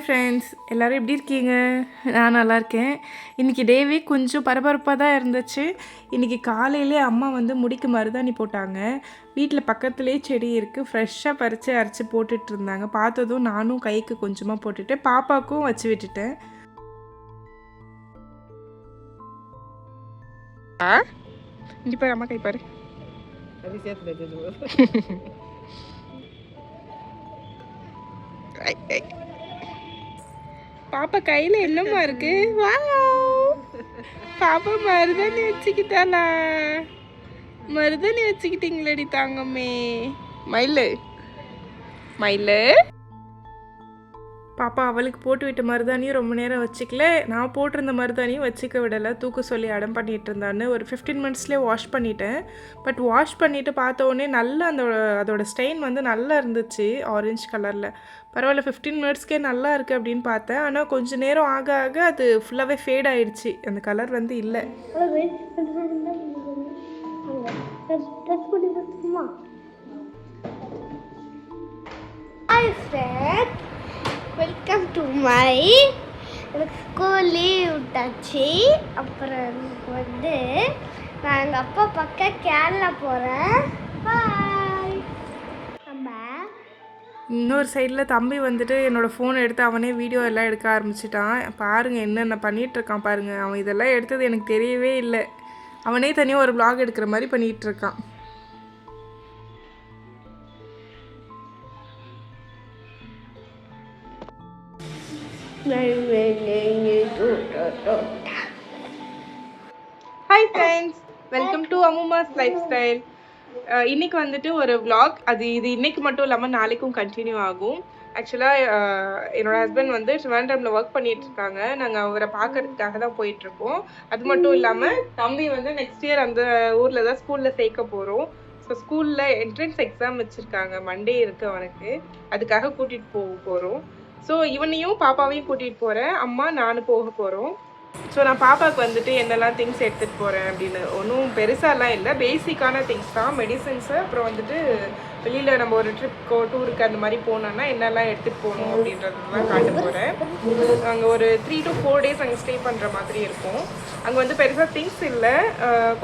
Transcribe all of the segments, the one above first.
Friends, எல்லோரும் எப்படி இருக்கீங்க? நான் நல்லாயிருக்கேன். இன்றைக்கி டேவே கொஞ்சம் பரபரப்பாக தான் இருந்துச்சு. இன்றைக்கி காலையிலே அம்மா வந்து முடிக்கு மருதாணி போட்டாங்க. வீட்டில் பக்கத்துலேயே செடி இருக்குது, ஃப்ரெஷ்ஷாக பறித்து அரைச்சி போட்டுட்டு இருந்தாங்க. பார்த்ததும் நானும் கைக்கு கொஞ்சமாக போட்டுட்டு பாப்பாவுக்கும் வச்சு விட்டுட்டேன். இங்கே பாரு, அம்மா கை பாரு. பாப்பா கையில் என்னம்மா இருக்கு? வா, பாப்பா மருதாணி வச்சுக்கிட்டாளா? மருதாணி வச்சுக்கிட்டீங்களடி தாங்கம்மே. மயிலு மயிலு பாப்பா அவளுக்கு போட்டு விட்ட மருதாணியும் ரொம்ப நேரம் வச்சுக்கல. நான் போட்டிருந்த மருதாணியும் வச்சுக்க விடலை, தூக்க சொல்லி அடம் பண்ணிகிட்டு இருந்தான்னு. ஒரு 15 மினிட்ஸ்லேயே வாஷ் பண்ணிட்டேன். பட் வாஷ் பண்ணிவிட்டு பார்த்த உடனே நல்லா அதோட ஸ்டெயின் வந்து நல்லா இருந்துச்சு, ஆரஞ்சு கலரில். பரவாயில்ல, 15 மினிட்ஸ்க்கே நல்லா இருக்குது அப்படின்னு பார்த்தேன். ஆனால் கொஞ்சம் நேரம் ஆக ஆக அது ஃபுல்லாகவே ஃபேட் ஆகிடுச்சு, அந்த கலர் வந்து இல்லை. Welcome to my school leave விட்டாச்சு. அப்புறம் வந்து நான் எங்கள் அப்பா பக்கம் கேரளா போகிறேன். பாய். நம்ம இன்னொரு சைடில் தம்பி வந்துட்டு என்னோடய ஃபோனை எடுத்து அவனே வீடியோ எல்லாம் எடுக்க ஆரம்பிச்சிட்டான். பாருங்கள் என்னென்ன பண்ணிகிட்ருக்கான் பாருங்கள். அவன் இதெல்லாம் எடுத்தது எனக்கு தெரியவே இல்லை. அவனே தனியாக ஒரு vlog எடுக்கிற மாதிரி பண்ணிகிட்ருக்கான். Hi friends, welcome to Ammuma's lifestyle. இன்றைக்கி வந்துட்டு ஒரு vlog. இது இன்றைக்கி மட்டும் இல்லாமல் நாளைக்கும் கண்டினியூ ஆகும். ஆக்சுவலாக என்னோடய ஹஸ்பண்ட் வந்து ட்ரிவாண்ட்ரமில் ஒர்க் பண்ணிகிட்ருக்காங்க. நாங்கள் அவரை பார்க்கறதுக்காக தான் போயிட்டுருக்கோம். அது மட்டும் இல்லாமல் தம்பி வந்து நெக்ஸ்ட் இயர் அந்த ஊரில் தான் ஸ்கூலில் சேர்க்க போகிறோம். ஸோ ஸ்கூலில் என்ட்ரன்ஸ் எக்ஸாம் வச்சுருக்காங்க, மண்டே இருக்குது அவனுக்கு. அதுக்காக கூட்டிகிட்டு போகிறோம். ஸோ இவனையும் பாப்பாவையும் கூட்டிகிட்டு போகிறேன். அம்மா நானும் போக போகிறோம். ஸோ நான் பாப்பாவுக்கு வந்துட்டு என்னெல்லாம் திங்ஸ் எடுத்துகிட்டு போகிறேன் அப்படின்னு ஒன்றும் பெருசாலாம் இல்லை, பேசிக்கான திங்ஸ் தான். மெடிசன்ஸு, அப்புறம் வந்துட்டு வெளியில் நம்ம ஒரு ட்ரிப்க்கோ டூருக்கு அந்த மாதிரி போனோன்னா என்னெல்லாம் எடுத்துகிட்டு போகணும் அப்படின்றதுலாம் காட்ட போகிறேன். அங்கே ஒரு 3 to 4 days அங்கே ஸ்டே பண்ணுற மாதிரி இருக்கும். அங்கே வந்து பெருசாக திங்ஸ் இல்லை,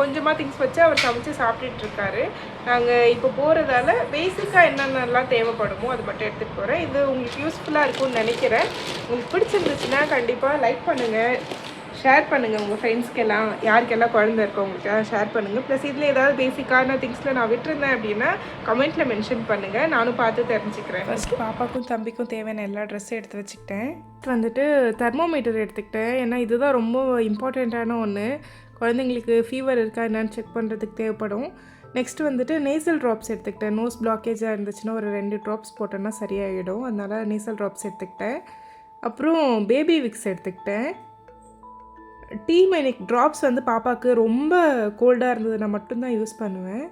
கொஞ்சமாக திங்ஸ் வச்சு அவர் சமைச்சு சாப்பிட்டுட்ருக்காரு. நாங்கள் இப்போ போகிறதால பேசிக்காக என்னென்னலாம் தேவைப்படுமோ அது மட்டும் எடுத்துகிட்டு போகிறேன். இது உங்களுக்கு யூஸ்ஃபுல்லாக இருக்கும்னு நினைக்கிறேன். உங்களுக்கு பிடிச்சிருந்துச்சுன்னா கண்டிப்பாக லைக் பண்ணுங்கள், ஷேர் பண்ணுங்கள் உங்கள் ஃப்ரெண்ட்ஸ்க்கெல்லாம், யாருக்கெல்லாம் குழந்தை இருக்கோ அவங்களுக்கெல்லாம் ஷேர் பண்ணுங்கள். ப்ளஸ் இதில் ஏதாவது பேசிக்கான திங்ஸில் நான் விட்டுருந்தேன் அப்படின்னா கமெண்ட்டில் மென்ஷன் பண்ணுங்கள், நானும் பார்த்து தெரிஞ்சுக்கிறேன். ஃபஸ்ட்டு பாப்பாவுக்கும் தம்பிக்கும் தேவையான எல்லா ட்ரெஸ்ஸும் எடுத்து வச்சுக்கிட்டேன். வந்துட்டு தெர்மோமீட்டர் எடுத்துக்கிட்டேன், ஏன்னா இதுதான் ரொம்ப இம்பார்ட்டண்ட்டான ஒன்று. குழந்தைங்களுக்கு ஃபீவர் இருக்கா என்னன்னு செக் பண்ணுறதுக்கு தேவைப்படும். நெக்ஸ்ட்டு வந்துட்டு நேசல் ட்ராப்ஸ் எடுத்துக்கிட்டேன். நோஸ் பிளாக்கேஜாக இருந்துச்சுன்னா ஒரு 2 ட்ராப்ஸ் போட்டோன்னா சரியாயிடும், அதனால் நேசல் ட்ராப்ஸ் எடுத்துக்கிட்டேன். அப்புறம் பேபி விக்ஸ் எடுத்துக்கிட்டேன். டீமெனிக் ட்ராப்ஸ் வந்து பாப்பாவுக்கு ரொம்ப கோல்டாக இருந்ததுன்னா மட்டும்தான் யூஸ் பண்ணுவேன்.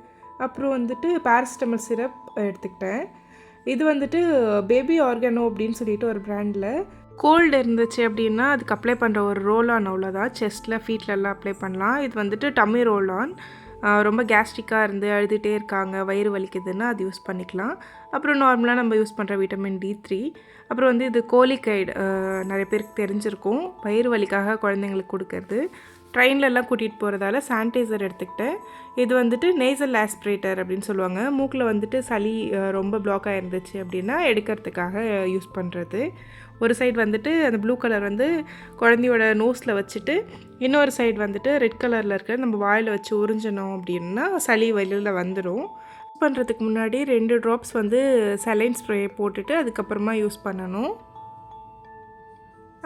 அப்புறம் வந்துட்டு பேராசிட்டமல் சிரப் எடுத்துக்கிட்டேன். இது வந்துட்டு பேபி ஆர்கானோ அப்படின்னு சொல்லிட்டு ஒரு பிராண்டில். கோல்டு இருந்துச்சு அப்படின்னா அதுக்கு அப்ளை பண்ணுற ஒரு ரோல் ஆன், அவ்வளோதான். செஸ்ட்டில் ஃபீட்லெல்லாம் அப்ளை பண்ணலாம். இது வந்துட்டு டம்மி ரோல் ஆன். ரொம்ப கேஸ்ட்ரிக்காக இருந்து அழுதுகிட்டே இருக்காங்க, வயிறு வலிக்குதுன்னா அது யூஸ் பண்ணிக்கலாம். அப்புறம் நார்மலாக நம்ம யூஸ் பண்ணுற விட்டமின் D3. அப்புறம் வந்து இது கோலிகைடு, நிறைய பேருக்கு தெரிஞ்சிருக்கும், வயிறு வலிக்காக குழந்தைங்களுக்கு கொடுக்கறது. ட்ரெயின்லலாம் கூட்டிகிட்டு போகிறதால சானிடைசர் எடுத்துக்கிட்டேன். இது வந்துட்டு நேசல் ஆஸ்பிரேட்டர் அப்படின்னு சொல்லுவாங்க. மூக்கில் வந்துட்டு சளி ரொம்ப பிளாக் ஆகிருந்துச்சு அப்படின்னா எடுக்கிறதுக்காக யூஸ் பண்ணுறது. ஒரு சைடு வந்துட்டு அந்த ப்ளூ கலர் வந்து குழந்தையோட நோஸில் வச்சுட்டு, இன்னொரு சைடு வந்துட்டு ரெட் கலரில் இருக்கிற நம்ம வாயில் வச்சு உறிஞ்சணும் அப்படின்னா சளி வெளியில் வந்துடும். யூஸ் பண்ணுறதுக்கு முன்னாடி 2 ட்ராப்ஸ் வந்து சலைன் ஸ்ப்ரே போட்டுட்டு அதுக்கப்புறமா யூஸ் பண்ணணும்.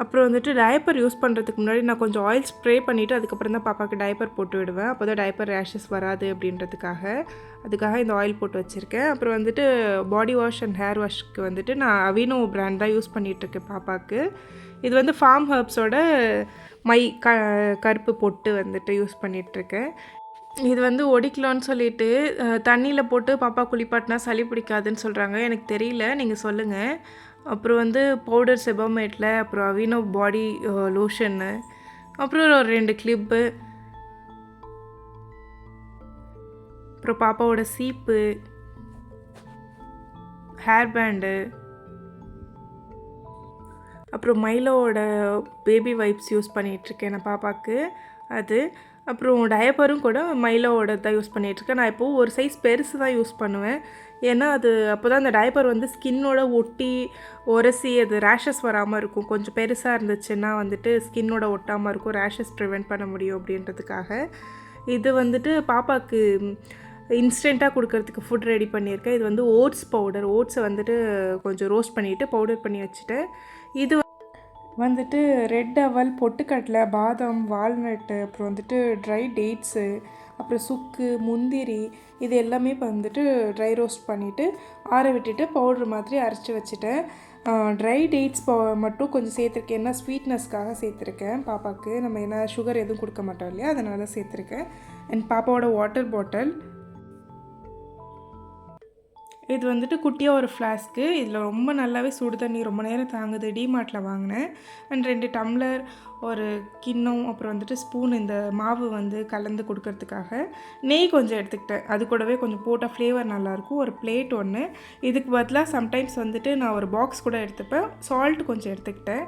அப்புறம் வந்துட்டு டயப்பர் யூஸ் பண்ணுறதுக்கு முன்னாடி நான் கொஞ்சம் ஆயில் ஸ்ப்ரே பண்ணிவிட்டு அதுக்கப்புறம் தான் பாப்பாவுக்கு டயப்பர் போட்டு விடுவேன். அப்போ தான் டயப்பர் ரேஷஸ் வராது அதுக்காக இந்த ஆயில் போட்டு வச்சுருக்கேன். அப்புறம் வந்துட்டு பாடி வாஷ் அண்ட் ஹேர் வாஷ்க்கு வந்துட்டு நான் அவினோ பிராண்ட் தான் யூஸ் பண்ணிகிட்ருக்கேன் பாப்பாவுக்கு. இது வந்து ஃபார்ம் ஹர்ப்ஸோட மை கருப்பு பொட்டு வந்துட்டு யூஸ் பண்ணிகிட்ருக்கேன். இது வந்து ஒடிக்கலான்னு சொல்லிட்டு தண்ணியில் போட்டு பாப்பா குளிப்பாட்டினா சளி பிடிக்காதுன்னு சொல்கிறாங்க, எனக்கு தெரியல, நீங்கள் சொல்லுங்கள். அப்புறம் வந்து பவுடர் செபமேட்டில், அப்புறம் அவினோ பாடி லோஷன்னு, அப்புறம் ஒரு 2 கிளிப்பு, அப்புறம் பாப்பாவோட சீப்பு, ஹேர் பேண்டு, அப்புறம் மைலோவோட பேபி வைப்ஸ் யூஸ் பண்ணிகிட்ருக்கேன் நான் பாப்பாவுக்கு. அது அப்புறம் டயப்பரும் கூட மைலோவோட தான் யூஸ் பண்ணிகிட்ருக்கேன். நான் இப்போது ஒரு சைஸ் பெருசு தான் யூஸ் பண்ணுவேன். ஏன்னா அது அப்போ தான் அந்த டயப்பர் வந்து ஸ்கின்னோட ஒட்டி உரசி அது ரேஷஸ் வராமல் இருக்கும். கொஞ்சம் பெருசாக இருந்துச்சுன்னா வந்துட்டு ஸ்கின்னோட ஒட்டாமல் இருக்கும், ரேஷஸ் ப்ரிவெண்ட் பண்ண முடியும் அப்படின்றதுக்காக. இது வந்துட்டு பாப்பாவுக்கு இன்ஸ்டண்ட்டாக கொடுக்கறதுக்கு ஃபுட் ரெடி பண்ணியிருக்கேன். இது வந்து ஓட்ஸ் பவுடர். ஓட்ஸை வந்துட்டு கொஞ்சம் ரோஸ்ட் பண்ணிவிட்டு பவுடர் பண்ணி வச்சுட்டேன். இது வந்துட்டு ரெட் அவல், பொட்டுக்கடலை, பாதாம், வால்நட்டு, அப்புறம் வந்துட்டு ட்ரை டேட்ஸு, அப்புறம் சுக்கு, முந்திரி, இது எல்லாமே இப்போ வந்துட்டு ட்ரை ரோஸ்ட் பண்ணிவிட்டு ஆற விட்டுட்டு பவுட்ரு மாதிரி அரைச்சி வச்சுட்டேன். ட்ரை டேட்ஸ் மட்டும் கொஞ்சம் சேர்த்துருக்கேன். ஏன்னா ஸ்வீட்னஸ்க்காக சேர்த்துருக்கேன் பாப்பாவுக்கு. நம்ம ஏன்னா சுகர் எதுவும் கொடுக்க மாட்டோம் இல்லையா, அதனால் சேர்த்துருக்கேன். அண்ட் பாப்பாவோட வாட்டர் பாட்டில். இது வந்துட்டு குட்டியாக ஒரு ஃப்ளாஸ்க்கு. இதில் ரொம்ப நல்லாவே சுடு தண்ணி ரொம்ப நேரம் தாங்குது. டிமார்ட்டில் வாங்கினேன். அண்ட் 2 டம்ளர், ஒரு கிண்ணம், அப்புறம் வந்துட்டு ஸ்பூன் இந்த மாவு வந்து கலந்து கொடுக்கறதுக்காக. நெய் கொஞ்சம் எடுத்துக்கிட்டேன். அது கூடவே கொஞ்சம் போட்டால் ஃப்ளேவர் நல்லாயிருக்கும். ஒரு பிளேட் ஒன்று. இதுக்கு பதிலாக சம்டைம்ஸ் வந்துட்டு நான் ஒரு பாக்ஸ் கூட எடுத்துப்பேன். சால்ட் கொஞ்சம் எடுத்துக்கிட்டேன்.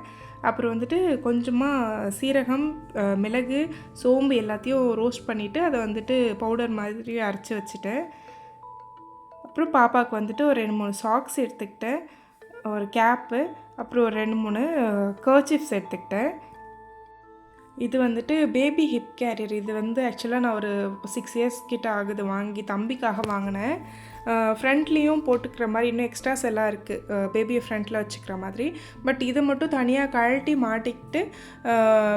அப்புறம் வந்துட்டு கொஞ்சமாக சீரகம், மிளகு, சோம்பு எல்லாத்தையும் ரோஸ்ட் பண்ணிவிட்டு அதை வந்துட்டு பவுடர் மாதிரி அரைச்சி வச்சுட்டேன். அப்புறம் பாப்பாவுக்கு வந்துட்டு ஒரு 2-3 சாக்ஸ் எடுத்துக்கிட்டேன், ஒரு கேப்பு, அப்புறம் ஒரு 2-3 கர்ச்சீஃப்ஸ் எடுத்துக்கிட்டேன். இது வந்துட்டு பேபி ஹிப் கேரியர். இது வந்து ஆக்சுவலாக நான் ஒரு 6 இயர்ஸ் கிட்ட ஆகுது வாங்கி, தம்பிக்காக வாங்கினேன். ஃப்ரண்ட்லேயும் போட்டுக்கிற மாதிரி இன்னும் எக்ஸ்ட்ராஸ் எல்லாம் இருக்குது, பேபியை ஃப்ரண்ட்டில் வச்சுக்கிற மாதிரி. பட் இதை மட்டும் தனியாக கழட்டி மாட்டிக்கிட்டு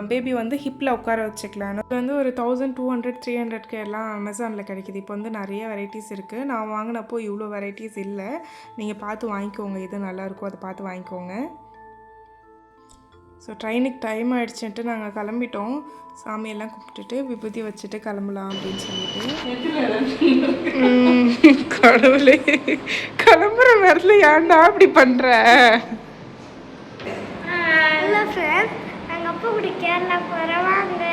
பேபி வந்து ஹிப்பில் உட்கார வச்சுக்கலாம். இது வந்து ஒரு 1200 300க்கு எல்லாம் அமேசானில் கிடைக்கிது. இப்போ வந்து நிறைய வெரைட்டிஸ் இருக்குது. நான் வாங்கினப்போ இவ்வளோ வெரைட்டிஸ் இல்லை. நீங்கள் பார்த்து வாங்கிக்கோங்க, எது நல்லாயிருக்கோ அதை பார்த்து வாங்கிக்கோங்க. ஸோ ட்ரெயினுக்கு டைம் ஆகிடுச்சுன்ட்டு நாங்கள் கிளம்பிட்டோம். சாமியெல்லாம் கும்பிட்டுட்டு விபூதி வச்சுட்டு கிளம்பலாம் அப்படின்னு சொல்லிட்டு. கடவுளே, கிளம்புற நேரத்தில் ஏன்டா அப்படி பண்ணுற? ஹலோ ஃப்ரெண்ட்ஸ், எங்கள் அப்பா கூட கேரளா போகிறோம். வாங்க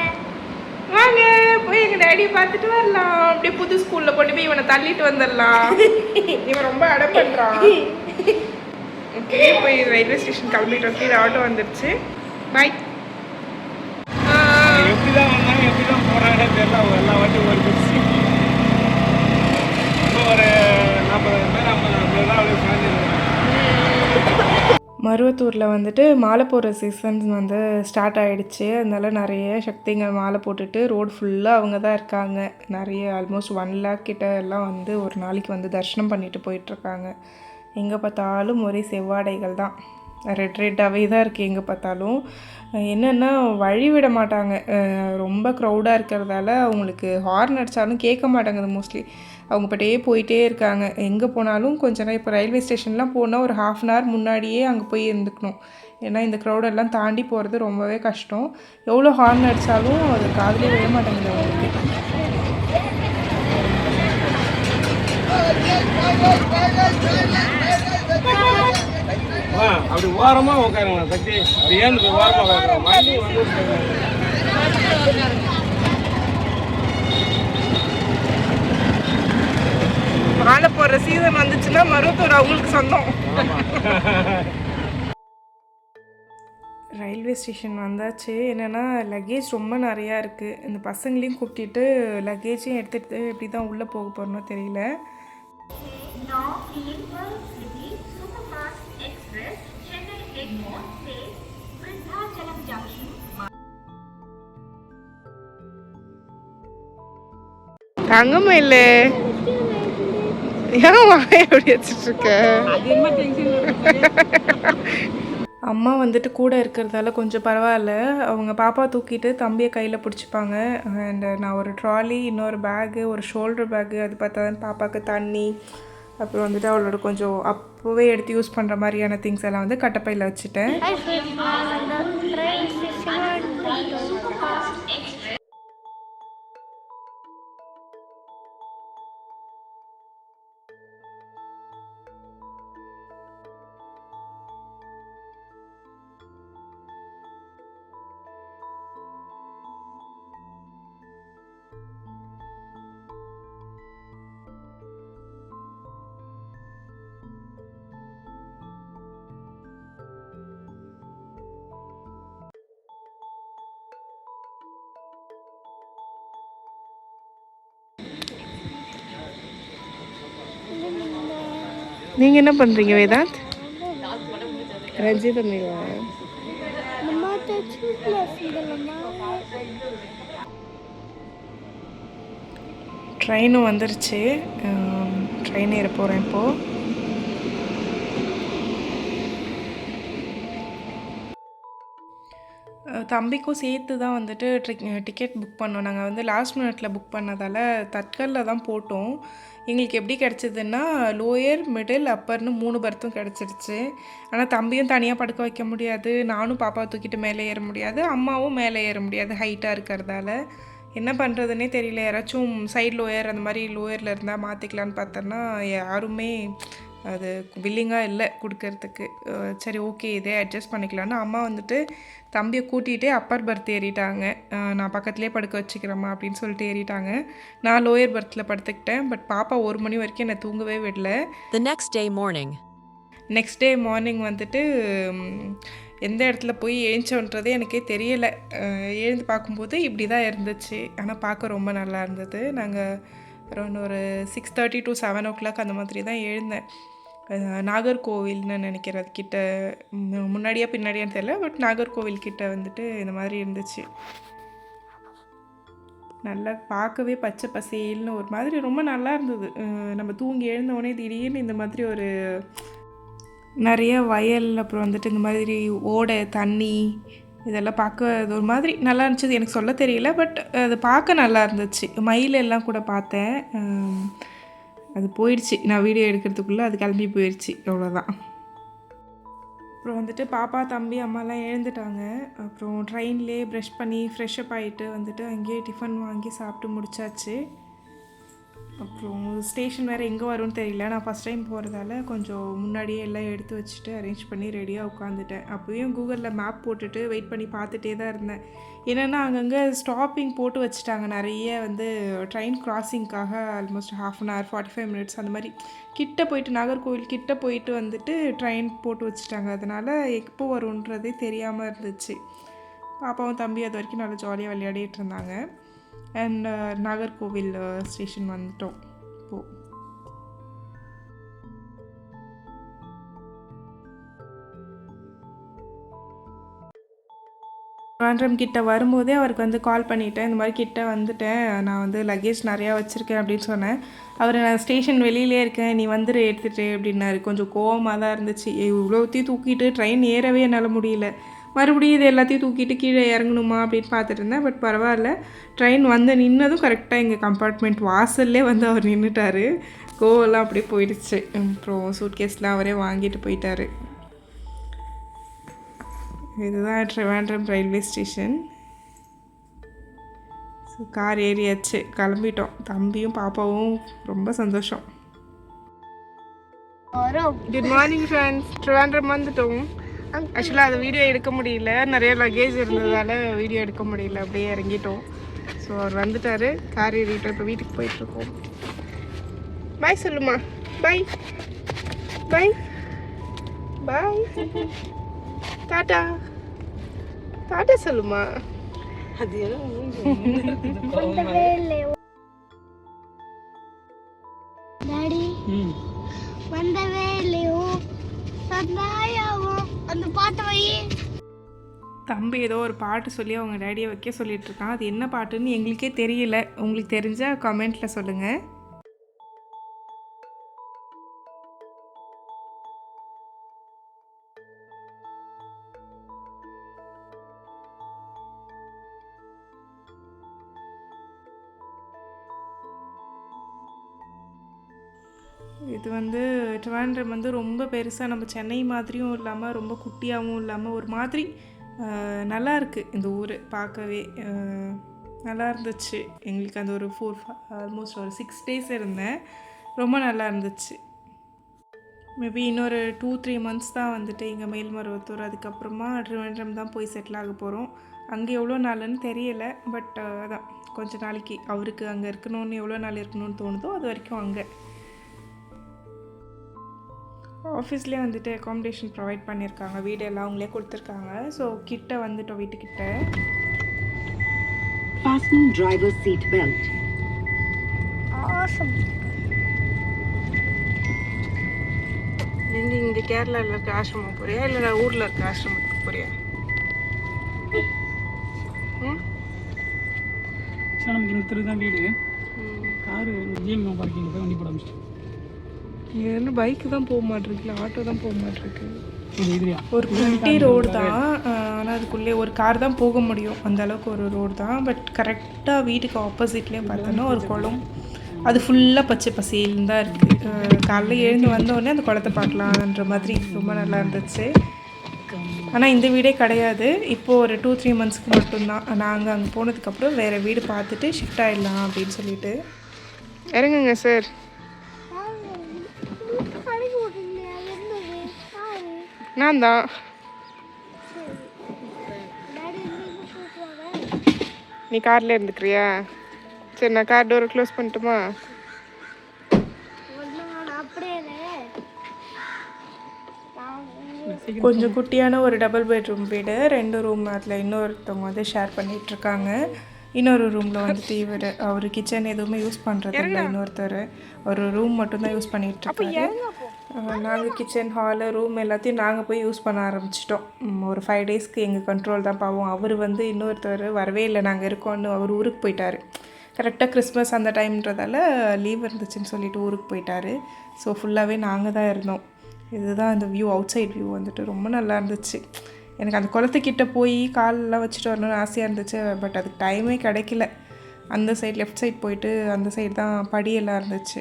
வாங்க போய் எங்கள் டேடியை பார்த்துட்டு வரலாம். அப்படியே புது ஸ்கூலில் கொண்டு போய் இவனை தள்ளிட்டு வந்துடலாம். இவன் ரொம்ப அடம் பண்ணுறான். ஓகே, போய் ரயில்வே ஸ்டேஷன் கிளம்பிட்டோம். கீழே ஆட்டோ வந்துடுச்சு. பாய். எப்படி தான் வந்தாங்க, எப்படி தான் போகிறாங்கன்னு தெரியல. அவங்க எல்லா வாட்டியும் ஒரு பஸ் இப்போ ஒரு 40 பேர் 50 தான் அப்படியே சேர்ந்துருக்காங்க. மருவத்தூரில் வந்துட்டு மாலை போடுற சீசன்ஸ் வந்து ஸ்டார்ட் ஆகிடுச்சு. அதனால நிறைய சக்திங்கள் மாலை போட்டுட்டு ரோடு ஃபுல்லாக அவங்க தான் இருக்காங்க. நிறைய ஆல்மோஸ்ட் 1 lakh கிட்ட எல்லாம் வந்து ஒரு நாளைக்கு வந்து தரிசனம் பண்ணிட்டு போயிட்டுருக்காங்க. எங்கே பார்த்தாலும் ஒரே செவ்வாடைகள் தான், ரெட்டாகவே தான் இருக்குது எங்கே பார்த்தாலும். என்னென்னா வழி விட மாட்டாங்க. ரொம்ப க்ரௌடாக இருக்கிறதால அவங்களுக்கு ஹார்ன் அடித்தாலும் கேட்க மாட்டாங்குது மோஸ்ட்லி. அவங்க பட்டே போயிட்டே இருக்காங்க. எங்கே போனாலும் கொஞ்ச நேரம், இப்போ ரயில்வே ஸ்டேஷன்லாம் போனால் ஒரு 1/2 hour முன்னாடியே அங்கே போய் இருந்துக்கணும். ஏன்னா இந்த க்ரௌடெல்லாம் தாண்டி போகிறது ரொம்பவே கஷ்டம். எவ்வளோ ஹார்ன் அடித்தாலும் அது காதுலேயே விட மாட்டேங்குது அவங்களுக்கு. அப்படி ஓரமாக உட்காருங்க சக்தி. அப்படி ஏன்னு போய் ஓரமாக உட்காருங்க. மணி வந்து மாலை போடுற சீசன் வந்துச்சுன்னா மருவத்தூர் அவங்களுக்கு சொந்தம். ரயில்வே ஸ்டேஷன் வந்தாச்சு. என்னென்னா லக்கேஜ் ரொம்ப நிறையா இருக்குது. இந்த பசங்களையும் கூப்பிட்டு லக்கேஜையும் எடுத்துகிட்டு எப்படி தான் உள்ளே போக போகிறனோ தெரியல. தங்கம்மா இல்லை, ஏன் வாய எப்படி வச்சுட்டு இருக்க? அம்மா வந்துட்டு கூட இருக்கிறதால கொஞ்சம் பரவாயில்ல. அவங்க பாப்பா தூக்கிட்டு தம்பியை கையில் பிடிச்சிப்பாங்க. அண்ட் நான் ஒரு ட்ராலி, இன்னொரு பேகு, ஒரு ஷோல்டர் பேகு, அது பார்த்தா தான் பாப்பாவுக்கு தண்ணி, அப்புறம் வந்துட்டு அவளோட கொஞ்சம் அப்போவே எடுத்து யூஸ் பண்ணுற மாதிரியான திங்ஸ் எல்லாம் வந்து கட்டப்பையில் வச்சுட்டேன். நீங்கள் என்ன பண்ணுறீங்க வேதாந்த்? ரஞ்சித் அம்மையா? அம்மா தச்சுல சிந்தலம்மா. ட்ரெயினும் வந்துருச்சு. ட்ரெயின் ஏற போகிறேன் இப்போது. தம்பிக்கும் சேர்த்து தான் வந்துட்டு டிக்கெட் புக் பண்ணோம். நாங்கள் வந்து லாஸ்ட் மினிட்ல புக் பண்ணதால் தட்கலில் தான் போட்டோம். எங்களுக்கு எப்படி கிடச்சிதுன்னா லோயர், மிடில், அப்பர்னு 3 பர்த்தும் கிடச்சிருச்சு. ஆனால் தம்பியும் தனியாக படுக்க வைக்க முடியாது, நானும் பாப்பாவை தூக்கிட்டு மேலே ஏற முடியாது, அம்மாவும் மேலே ஏற முடியாது ஹைட்டாக இருக்கிறதால. என்ன பண்ணுறதுனே தெரியல. யாராச்சும் சைடு லோயர் அந்த மாதிரி லோயரில் இருந்தால் மாற்றிக்கலான்னு பார்த்தோன்னா யாருமே அது வில்லிங்காக இல்லை கொடுக்கறதுக்கு. சரி ஓகே இதே அட்ஜஸ்ட் பண்ணிக்கலான்னு அம்மா வந்துட்டு தம்பியை கூட்டிகிட்டே அப்பர் பர்த் ஏறிட்டாங்க. நான் பக்கத்துலேயே படுக்க வச்சுக்கிறேம்மா அப்படின்னு சொல்லிட்டு ஏறிட்டாங்க. நான் லோயர் பர்த்தில் படுத்துக்கிட்டேன். பட் பாப்பா 1 மணி வரைக்கும் என்னை தூங்கவே விடல. நெக்ஸ்ட் டே மார்னிங் வந்துட்டு எந்த இடத்துல போய் எழுந்தோன்றதே எனக்கே தெரியலை. எழுந்து பார்க்கும்போது இப்படி தான் இருந்துச்சு. ஆனால் பார்க்க ரொம்ப நல்லா இருந்தது. நாங்கள் அரௌண்ட் ஒரு 6:30 to 7 o'clock அந்த மாதிரி தான் எழுந்தேன். நாகர்கோவில்னு நினைக்கிறது கிட்ட, முன்னாடியா பின்னாடியான்னு தெரியல, பட் நாகர்கோவில் கிட்ட வந்துட்டு இந்த மாதிரி இருந்துச்சு. நல்லா பார்க்கவே பச்சை பசேல்னு ஒரு மாதிரி ரொம்ப நல்லா இருந்தது. நம்ம தூங்கி எழுந்தோடனே திடீர்னு இந்த மாதிரி ஒரு நிறைய வயல், அப்புறம் வந்துட்டு இந்த மாதிரி ஓடை தண்ணி இதெல்லாம் பார்க்க அது ஒரு மாதிரி நல்லா இருந்துச்சு. எனக்கு சொல்ல தெரியல, பட் அது பார்க்க நல்லா இருந்துச்சு. மயில் எல்லாம் கூட பார்த்தேன். அது போயிடுச்சு, நான் வீடியோ எடுக்கிறதுக்குள்ளே அது கிளம்பி போயிடுச்சு, அவ்வளோதான். அப்புறம் வந்துட்டு பாப்பா தம்பி அம்மாலாம் எழுந்துட்டாங்க. அப்புறம் ட்ரெயின்லேயே ப்ரஷ் பண்ணி ஃப்ரெஷ்அப் ஆகிட்டு வந்துட்டு அங்கேயே டிஃபன் வாங்கி சாப்பிட்டு முடிச்சாச்சு. அப்புறம் ஸ்டேஷன் வேறு எங்கே வரும்னு தெரியல. நான் ஃபஸ்ட் டைம் போகிறதால கொஞ்சம் முன்னாடியே எல்லாம் எடுத்து வச்சுட்டு அரேஞ்ச் பண்ணி ரெடியாக உட்காந்துட்டேன். அப்போயும் கூகுளில் மேப் போட்டுட்டு வெயிட் பண்ணி பார்த்துட்டே தான் இருந்தேன். என்னென்னா அங்கங்கே ஸ்டாப்பிங் போட்டு வச்சுட்டாங்க நிறைய வந்து ட்ரெயின் கிராசிங்க்காக. ஆல்மோஸ்ட் 1/2 hour 45 minutes அந்த மாதிரி கிட்ட போயிட்டு, நாகர்கோவில் கிட்ட போயிட்டு வந்துட்டு ட்ரெயின் போட்டு வச்சுட்டாங்க. அதனால் எப்போ வரும்ன்றதே தெரியாமல் இருந்துச்சு. பாப்பாவும் தம்பி அது வரைக்கும் நல்லா ஜாலியாக விளையாடிட்டு இருந்தாங்க. அண்ட் நாகர்கோவில் ஸ்டேஷன் வந்துட்டோம் இப்போது. திருவனந்தபுரம் கிட்ட வரும்போதே அவருக்கு வந்து கால் பண்ணிவிட்டேன், இந்த மாதிரி கிட்ட வந்துட்டேன், நான் வந்து லக்கேஜ் நிறையா வச்சுருக்கேன் அப்படின்னு சொன்னேன். அவர் நான் ஸ்டேஷன் வெளியிலே இருக்கேன், நீ வந்துடு எடுத்துகிட்டு அப்படின்னாரு. கொஞ்சம் கோவமாக தான் இருந்துச்சு. இவ்வளோத்தையும் தூக்கிட்டு ட்ரெயின் ஏறவே என்னால் முடியல. மறுபடியும் இது எல்லாத்தையும் தூக்கிட்டு கீழே இறங்கணுமா அப்படின்னு பார்த்துட்டு இருந்தேன். பட் பரவாயில்ல, ட்ரெயின் வந்து நின்னதும் கரெக்டாக எங்கள் கம்பார்ட்மெண்ட் வாசல்லே வந்து அவர் நின்றுட்டார். கோவெல்லாம் அப்படியே போயிடுச்சு. அப்புறம் சூட்கேஸ்லாம் அவரே வாங்கிட்டு போயிட்டார். இதுதான் Thiruvananthapuram railway station. So car ஏறியாச்சு, கிளம்பிட்டோம். தம்பியும் பாப்பாவும் ரொம்ப சந்தோஷம். குட் மார்னிங் ஃப்ரெண்ட்ஸ், திருவனந்தபுரம் வந்துட்டோம். ஆக்சுவலாக அது வீடியோ எடுக்க முடியல, நிறைய லக்கேஜ் இருந்ததால் வீடியோ எடுக்க முடியல, அப்படியே இறங்கிட்டோம். ஸோ அவர் வந்துட்டார், கார் ஏறிட்டோம். இப்போ வீட்டுக்கு போயிட்டுருக்கோம். பாய் சொல்லுமா. பாய் பாய் பாய், டாட்டா டாட்டா சொல்லுமா. அது டாடி வந்தவே இல்லையோ சந்தாயாவோ அந்த பாட்டு வை. தம்பி ஏதோ ஒரு பாட்டு சொல்லி அவங்க டேடியை வைக்க சொல்லிட்டு இருக்கான். அது என்ன பாட்டுன்னு எங்களுக்கே தெரியல. உங்களுக்கு தெரிஞ்சால் கமெண்ட்டில் சொல்லுங்கள். இது வந்து திருவனந்தபுரம் வந்து ரொம்ப பெருசாக, நம்ம சென்னை மாதிரியும் இல்லாமல் ரொம்ப குட்டியாகவும் இல்லாமல் ஒரு மாதிரி நல்லா இருக்குது. இந்த ஊர் பார்க்கவே நல்லா இருந்துச்சு. எங்களுக்கு அந்த ஒரு ஆல்மோஸ்ட் ஒரு 6 days இருந்தேன். ரொம்ப நல்லா இருந்துச்சு. மேபி இன்னொரு 2-3 months தான் வந்துட்டு இங்கே மேல்மருவத்தூர், அதுக்கப்புறமா திருவனந்தபுரம் தான் போய் செட்டில் ஆக போகிறோம். அங்கே எவ்வளோ நாளுன்னு தெரியல, பட் அதான் கொஞ்ச நாளைக்கு அவருக்கு அங்கே இருக்கணும்னு எவ்வளோ நாள் இருக்கணும்னு தோணுதோ அது வரைக்கும் அங்கே. ஆஃபீஸ்லேயே வந்துட்டு அகாமடேஷன் ப்ரொவைட் பண்ணியிருக்காங்க, வீடு எல்லாம் அவங்களே கொடுத்துருக்காங்க. ஸோ கிட்ட வந்துட்டோம், வீட்டுக்கிட்ட. Fasten driver's seat belt. Awesome. எங்க இங்க கேரளால இருக்க ஆசிரமம் போறியா இல்லை ஊர்ல இருக்க ஆசிரமத்துக்கு போறியா? ம் சார் நமக்கு இந்த தெரு தான் வீடு. காரு ஜிஎம் பார்க்கிங் போய் வண்டி போட ஆரம்பிச்சிட்டேன். இங்க என்ன பைக்கு தான் போக மாட்டிருக்குல்ல, ஆட்டோ தான் போக மாட்டிருக்கு. இதுலையா ஒரு குட்டி ரோடு தான், ஆனால் அதுக்குள்ளே ஒரு கார் தான் போக முடியும், அந்த அளவுக்கு ஒரு ரோடு தான். பட் கரெக்டாக வீட்டுக்கு ஆப்போசிட்லேயே பார்த்தோன்னா ஒரு குளம், அது ஃபுல்லாக பச்சை பசேல்னு தான் இருக்குது. காலைல எழுந்து வந்தோடனே அந்த குளத்தை பார்க்கலான்ற மாதிரி ரொம்ப நல்லா இருந்துச்சு. ஆனால் இந்த வீடே கிடையாது, இப்போது ஒரு 2-3 மந்த்ஸ்க்கு மட்டும்தான். நாங்கள் அங்கே போனதுக்கப்புறம் வேறு வீடு பார்த்துட்டு ஷிஃப்ட் ஆகிடலாம் அப்படின்னு சொல்லிட்டு. இறங்குங்க சார். நான் தான். நீ காரில் இருந்துக்கிறியா? சரி, நான் கார் டோரை க்ளோஸ் பண்ணட்டுமா? கொஞ்சம் குட்டியான ஒரு டபுள் பெட்ரூம் வீடு, 2 ரூம். அதில் இன்னொருத்தவங்க வந்து ஷேர் பண்ணிகிட்ருக்காங்க. இன்னொரு ரூமில் வந்துட்டு அவர் கிச்சன் எதுவுமே யூஸ் பண்ணுறது இல்லை, இன்னொருத்தர் ஒரு ரூம் மட்டும்தான் யூஸ் பண்ணிகிட்ருக்காங்க. நாங்கள் கிச்சன், ஹாலு, ரூம் எல்லாத்தையும் நாங்கள் போய் யூஸ் பண்ண ஆரம்பிச்சிட்டோம். ஒரு 5 டேஸ்க்கு எங்கள் கண்ட்ரோல் தான் பாவம். அவர் வந்து இன்னொருத்தர் வரவே இல்லை, நாங்கள் இருக்கோன்னு அவர் ஊருக்கு போயிட்டார். கரெக்டாக கிறிஸ்மஸ் அந்த டைம்ன்றதால லீவ் இருந்துச்சுன்னு சொல்லிட்டு ஊருக்கு போயிட்டார். ஸோ ஃபுல்லாகவே நாங்கள் தான் இருந்தோம். இதுதான் அந்த வியூ, அவுட் சைட் வியூ வந்துட்டு ரொம்ப நல்லா இருந்துச்சு. எனக்கு அந்த குளத்துக்கிட்ட போய் காலெல்லாம் வச்சுட்டு வரணும்னு ஆசையாக இருந்துச்சு. பட் அதுக்கு டைமே கிடைக்கல. அந்த சைட் லெஃப்ட் சைட் போயிட்டு அந்த சைடு தான் படியெல்லாம் இருந்துச்சு.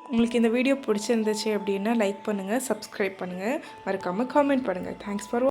உங்களுக்கு இந்த வீடியோ பிடிச்சிருந்துச்சு அப்படின்னா லைக் பண்ணுங்கள், சப்ஸ்கிரைப் பண்ணுங்கள், மறக்காமல் காமெண்ட் பண்ணுங்கள். Thanks for